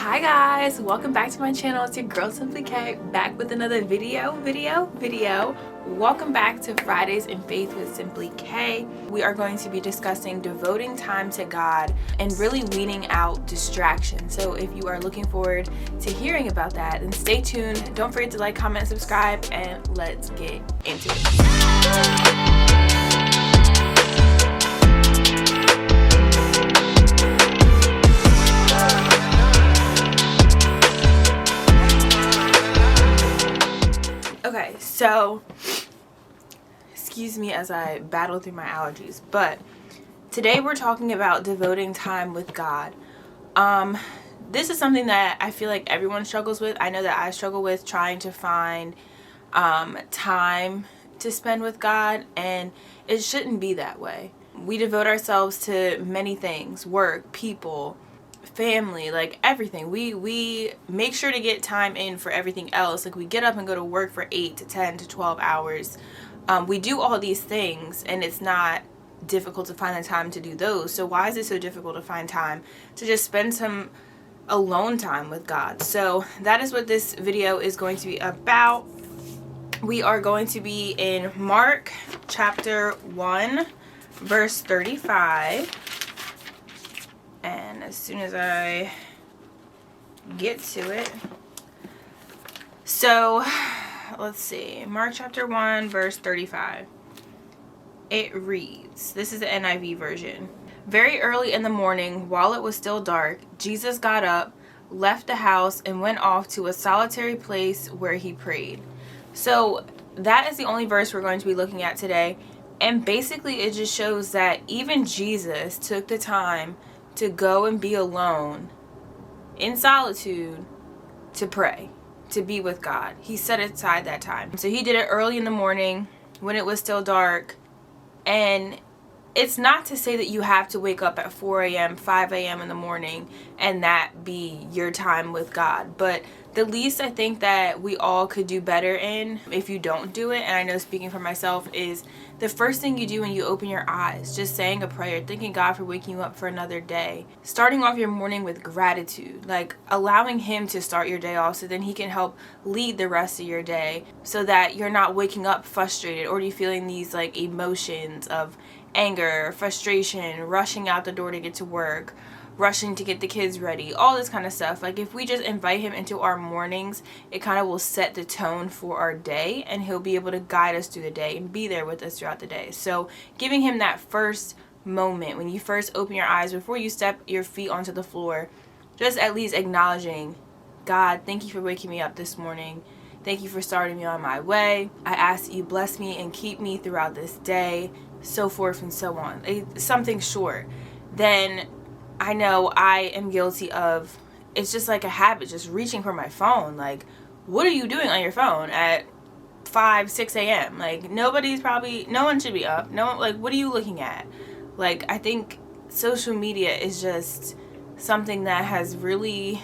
Hi guys, welcome back to my channel. It's your girl Simplykay, back with another video. Welcome back to Fridays in Faith with Simplykay. We are going to be discussing devoting time to God and really weeding out distractions. So if you are looking forward to hearing about that, then stay tuned. Don't forget to like, comment, subscribe, and let's get into it. Okay, so excuse me as I battle through my allergies, but today we're talking about devoting time with God. This is something that I feel like everyone struggles with. I know that I struggle with trying to find time to spend with God, and it shouldn't be that way. We devote ourselves to many things: work, people, family, like everything. We make sure to get time in for everything else. Like we get up and go to work for 8 to 10 to 12 hours. We do all these things, and it's not difficult to find the time to do those. So why is it so difficult to find time to just spend some alone time with God? So that is what this video is going to be about. We are going to be in Mark chapter 1 verse 35. And as soon as I get to it, so let's see, Mark chapter 1 verse 35. It reads, this is the NIV version. Very early in the morning, while it was still dark, Jesus got up, left the house, and went off to a solitary place where he prayed. So that is the only verse we're going to be looking at today. And basically it just shows that even Jesus took the time to go and be alone in solitude to pray, to be with God. He set aside that time. So he did it early in the morning when it was still dark. And it's not to say that you have to wake up at 4 a.m., 5 a.m. in the morning and that be your time with God. But the least I think that we all could do better in, if you don't do it, and I know speaking for myself, is the first thing you do when you open your eyes, just saying a prayer, thanking God for waking you up for another day. Starting off your morning with gratitude, like allowing him to start your day off so then he can help lead the rest of your day so that you're not waking up frustrated or you feeling these like emotions of anger, frustration, rushing out the door to get to work, rushing to get the kids ready, all this kind of stuff. Like if we just invite him into our mornings, it kind of will set the tone for our day, and he'll be able to guide us through the day and be there with us throughout the day. So giving him that first moment when you first open your eyes before you step your feet onto the floor, just at least acknowledging, God, thank you for waking me up this morning. Thank you for starting me on my way. I ask that you bless me and keep me throughout this day, so forth and so on. Something short. Then I know I am guilty of, it's just like a habit, just reaching for my phone. Like, what are you doing on your phone at 5, 6 a.m.? Like, no one should be up. No one, like, what are you looking at? Like, I think social media is just something that has really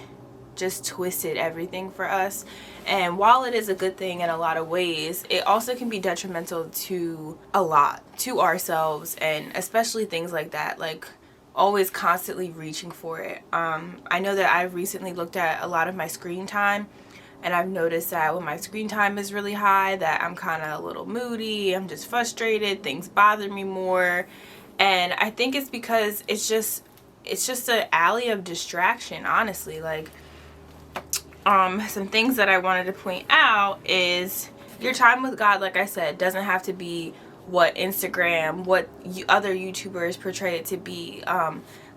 just twisted everything for us. And while it is a good thing in a lot of ways, it also can be detrimental to a lot, to ourselves, and especially things like that, like always constantly reaching for it. I know that I've recently looked at a lot of my screen time, and I've noticed that when my screen time is really high, that I'm kind of a little moody, I'm just frustrated, things bother me more. And I think it's because it's just an alley of distraction, honestly. Like, some things that I wanted to point out is your time with God, like I said, doesn't have to be what Instagram, what other YouTubers portray it to be.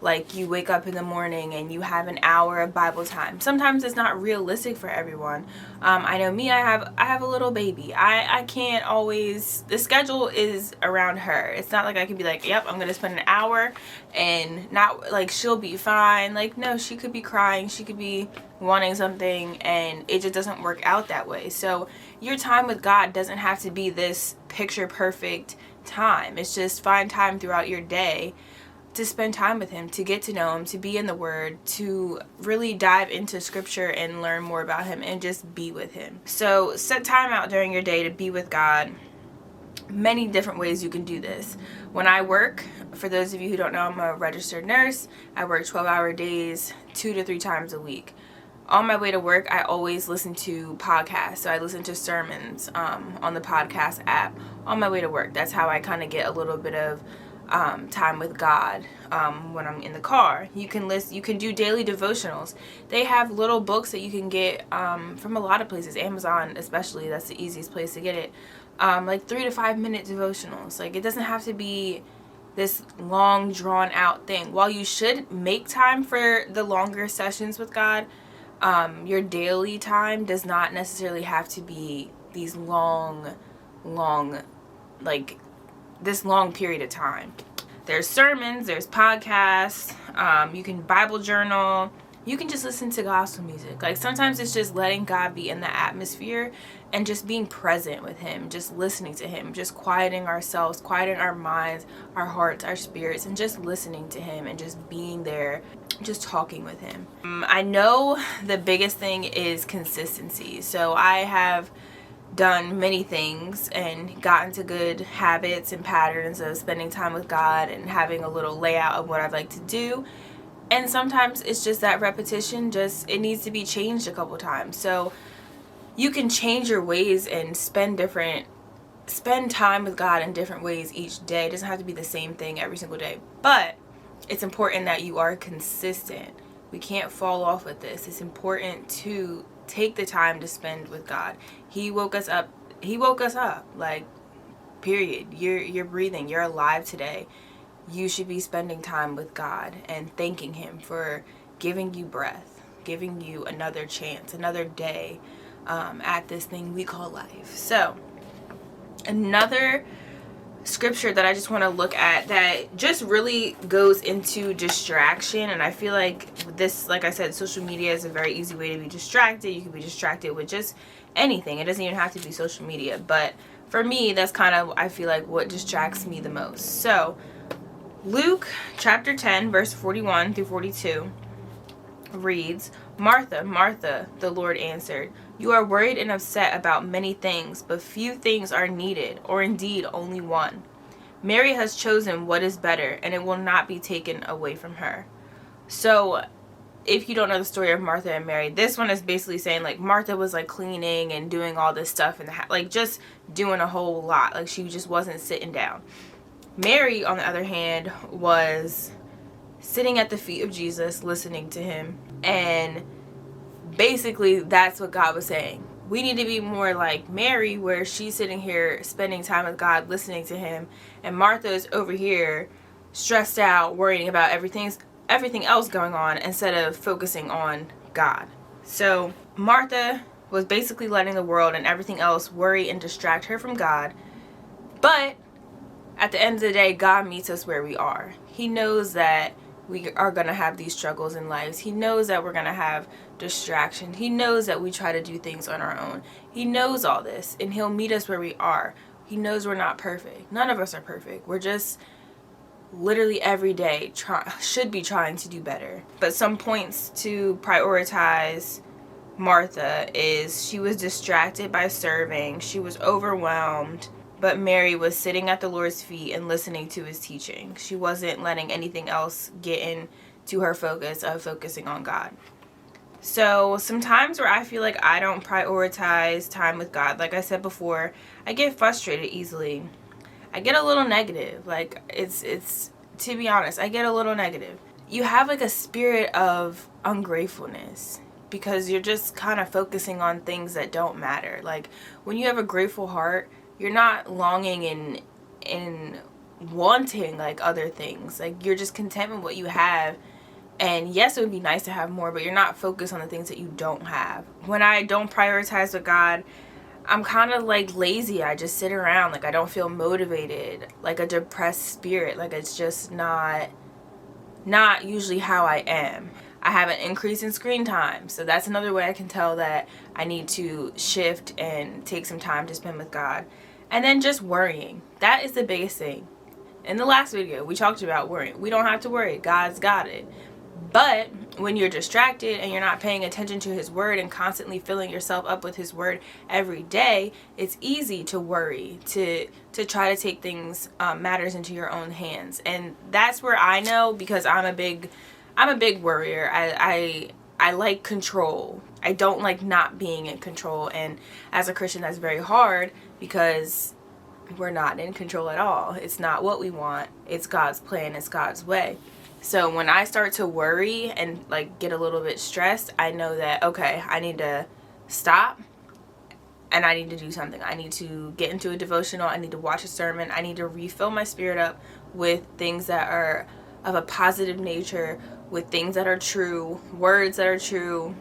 Like you wake up in the morning and you have an hour of Bible time. Sometimes it's not realistic for everyone. I know me, I have a little baby. I can't always, the schedule is around her. It's not like I can be like, yep, I'm gonna spend an hour and not, like, she'll be fine. Like, no, she could be crying, she could be wanting something, and it just doesn't work out that way. So your time with God doesn't have to be this picture perfect time. It's just find time throughout your day to spend time with him, to get to know him, to be in the word, to really dive into scripture and learn more about him and just be with him. So set time out during your day to be with God. Many different ways you can do this. When I work, for those of you who don't know, I'm a registered nurse. I work 12-hour days 2 to 3 times a week. on my way to work, I always listen to podcasts. So I listen to sermons on the podcast app on my way to work. That's how I kind of get a little bit of time with God when I'm in the car. You can do daily devotionals. They have little books that you can get from a lot of places. Amazon especially, that's the easiest place to get it. Like 3 to 5 minute devotionals. Like, it doesn't have to be this long drawn out thing. While you should make time for the longer sessions with God, your daily time does not necessarily have to be these long, like this long period of time. There's sermons, there's podcasts, you can Bible journal, you can just listen to gospel music. Like, sometimes it's just letting God be in the atmosphere and just being present with him, just listening to him, just quieting ourselves, quieting our minds, our hearts, our spirits, and just listening to him and just being there, just talking with him. I know the biggest thing is consistency. So I have done many things and gotten to good habits and patterns of spending time with God and having a little layout of what I'd like to do. And sometimes it's just that repetition, it needs to be changed a couple times. So you can change your ways and spend time with God in different ways each day. It doesn't have to be the same thing every single day. But it's important that you are consistent. We can't fall off with this. It's important to take the time to spend with God. He woke us up. Like, period. You're breathing. You're alive today. You should be spending time with God and thanking him for giving you breath, giving you another chance, another day at this thing we call life. So, another scripture that I just want to look at that just really goes into distraction. And I feel like this, like I said, social media is a very easy way to be distracted. You can be distracted with just anything. It doesn't even have to be social media. But for me, that's kind of, I feel like, what distracts me the most. So Luke chapter 10, verse 41 through 42 reads, "Martha, Martha," the Lord answered, "you are worried and upset about many things, but few things are needed, or indeed only one. Mary has chosen what is better, and it will not be taken away from her." So if you don't know the story of Martha and Mary, this one is basically saying, like, Martha was like cleaning and doing all this stuff in the house, like just doing a whole lot. Like, she just wasn't sitting down. Mary, on the other hand, was sitting at the feet of Jesus, listening to him. And basically, that's what God was saying. We need to be more like Mary, where she's sitting here spending time with God, listening to him. And Martha is over here stressed out, worrying about everything else going on instead of focusing on God. So Martha was basically letting the world and everything else worry and distract her from God. But at the end of the day, God meets us where we are. He knows that we are going to have these struggles in lives. He knows that we're going to have distraction. He knows that we try to do things on our own. He knows all this, and he'll meet us where we are. He knows we're not perfect. None of us are perfect. We're just literally every day should be trying to do better. But some points to prioritize Martha is she was distracted by serving. She was overwhelmed. But Mary was sitting at the Lord's feet and listening to his teaching. She wasn't letting anything else get into her focus of focusing on God. So sometimes where I feel like I don't prioritize time with God, like I said before, I get frustrated easily. I get a little negative. Like, it's to be honest, I get a little negative. You have like a spirit of ungratefulness because you're just kind of focusing on things that don't matter. Like, when you have a grateful heart, you're not longing and wanting like other things. Like, you're just content with what you have. And yes, it would be nice to have more, but you're not focused on the things that you don't have. When I don't prioritize with God, I'm kind of like lazy. I just sit around. Like, I don't feel motivated. Like a depressed spirit. Like, it's just not usually how I am. I have an increase in screen time. So that's another way I can tell that I need to shift and take some time to spend with God. And then just worrying. That is the biggest thing. In the last video, we talked about worrying. We don't have to worry. God's got it. But when you're distracted and you're not paying attention to his word and constantly filling yourself up with his word every day, it's easy to worry, to try to take things, matters into your own hands. And that's where I know, because I'm a big worrier. I I like control. I don't like not being in control. And as a Christian, that's very hard because we're not in control at all. It's not what we want. It's God's plan. It's God's way. So when I start to worry and like get a little bit stressed, I know that, okay, I need to stop and I need to do something. I need to get into a devotional. I need to watch a sermon. I need to refill my spirit up with things that are of a positive nature, with things that are true, words that are true.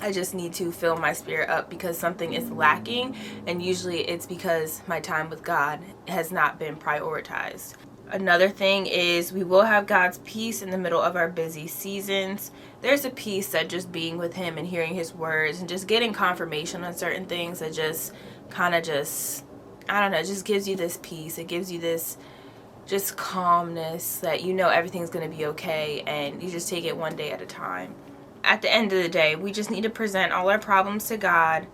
I just need to fill my spirit up because something is lacking, and usually it's because my time with God has not been prioritized. Another thing is we will have God's peace in the middle of our busy seasons. There's a peace that just being with him and hearing his words and just getting confirmation on certain things that just kind of just, I don't know, just gives you this peace. It gives you this just calmness that you know everything's going to be okay, and you just take it one day at a time. At the end of the day, we just need to present all our problems to God,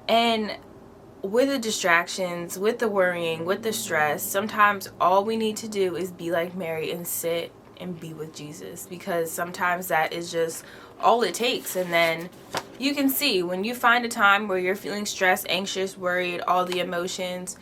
and with the distractions, with the worrying, with the stress, sometimes all we need to do is be like Mary and sit and be with Jesus, because sometimes that is just all it takes. And then you can see when you find a time where you're feeling stressed, anxious, worried, all the emotions,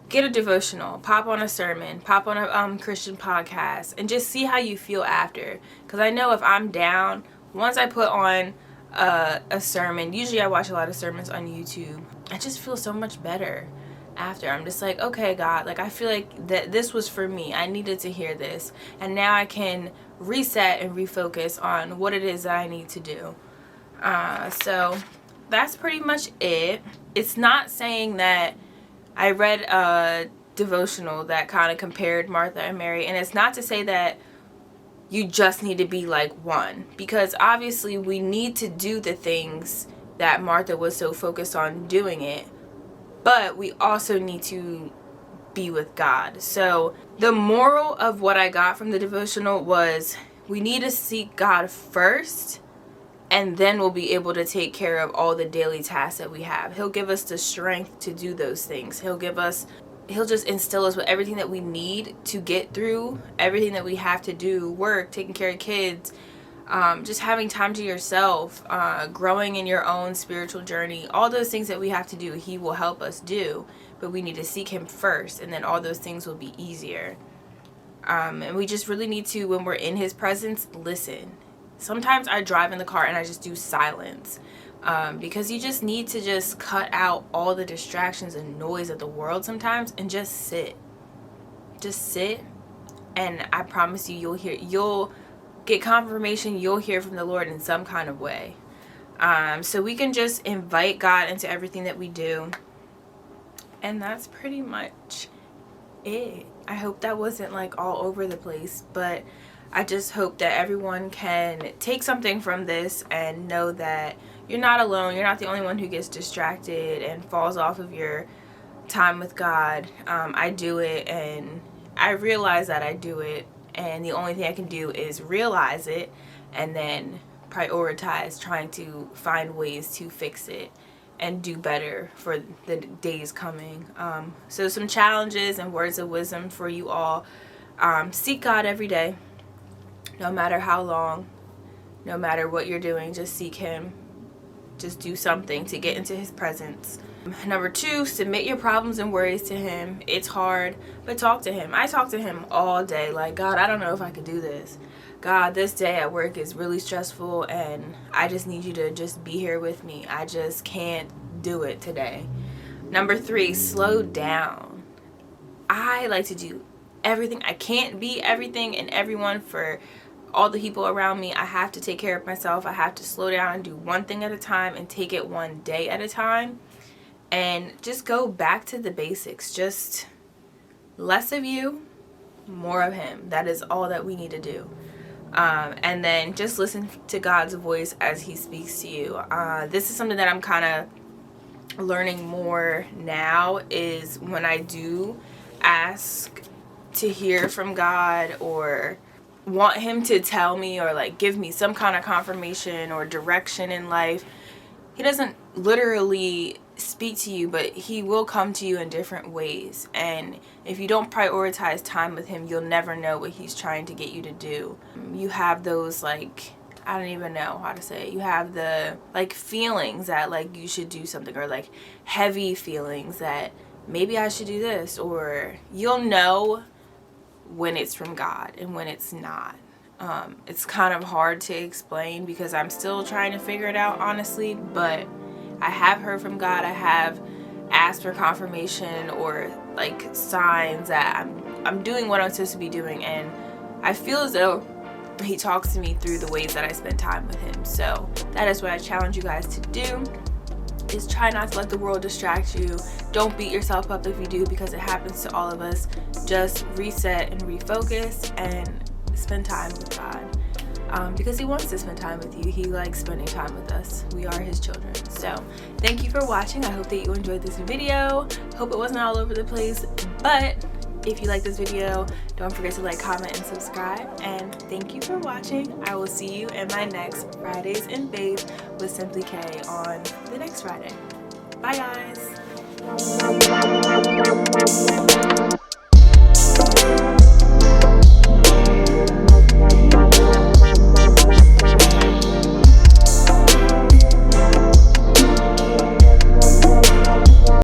get a devotional, pop on a sermon, pop on a Christian podcast, and just see how you feel after. Because I know if I'm down, once I put on a sermon, usually I watch a lot of sermons on YouTube, I just feel so much better after. I'm just like, okay, God, like I feel like that this was for me. I needed to hear this, and now I can reset and refocus on what it is that I need to do. So that's pretty much it. It's not saying that I read a devotional that kind of compared Martha and Mary, and it's not to say that you just need to be like one, because obviously we need to do the things that Martha was so focused on doing it, but we also need to be with God. So the moral of what I got from the devotional was we need to seek God first, and then we'll be able to take care of all the daily tasks that we have. He'll give us the strength to do those things. He'll just instill us with everything that we need to get through everything that we have to do, work, taking care of kids, just having time to yourself, growing in your own spiritual journey. All those things that we have to do, he will help us do, but we need to seek him first, and then all those things will be easier. And we just really need to, when we're in his presence, listen. Sometimes I drive in the car and I just do silence, because you just need to just cut out all the distractions and noise of the world sometimes and just sit. Just sit, and I promise you, you'll get confirmation, you'll hear from the Lord in some kind of way. So we can just invite God into everything that we do. And that's pretty much it. I hope that wasn't like all over the place, but I just hope that everyone can take something from this and know that you're not alone. You're not the only one who gets distracted and falls off of your time with God. I do it, and I realize that I do it, and the only thing I can do is realize it and then prioritize trying to find ways to fix it and do better for the days coming. So some challenges and words of wisdom for you all. Seek God every day, no matter how long, no matter what you're doing. Just seek him. Just do something to get into his presence. Number 2, submit your problems and worries to him. It's hard, but talk to him. I talk to him all day. Like, God, I don't know if I could do this. God, this day at work is really stressful, and I just need you to just be here with me. I just can't do it today. Number 3, slow down. I like to do everything. I can't be everything and everyone for all the people around me. I have to take care of myself. I have to slow down and do one thing at a time and take it one day at a time, and just go back to the basics. Just less of you, more of him. That is all that we need to do. And then just listen to God's voice as he speaks to you. This is something that I'm kind of learning more now, is when I do ask to hear from God or want him to tell me or like give me some kind of confirmation or direction in life, he doesn't literally speak to you, but he will come to you in different ways. And if you don't prioritize time with him, you'll never know what he's trying to get you to do. You have those, like, I don't even know how to say it. You have the like feelings that like you should do something, or like heavy feelings that maybe I should do this, or you'll know when it's from God and when it's not. It's kind of hard to explain because I'm still trying to figure it out, honestly, but I have heard from God. I have asked for confirmation or like signs that I'm doing what I'm supposed to be doing, and I feel as though he talks to me through the ways that I spend time with him. So that is what I challenge you guys to do, is try not to let the world distract you. Don't beat yourself up if you do, because it happens to all of us. Just reset and refocus and spend time with God, because he wants to spend time with you. He likes spending time with us. We are his children. So thank you for watching. I hope that you enjoyed this video. Hope it wasn't all over the place, but if you like this video, don't forget to like, comment, and subscribe. And thank you for watching. I will see you in my next Fridays in Faith with Simplykay on the next Friday. Bye guys.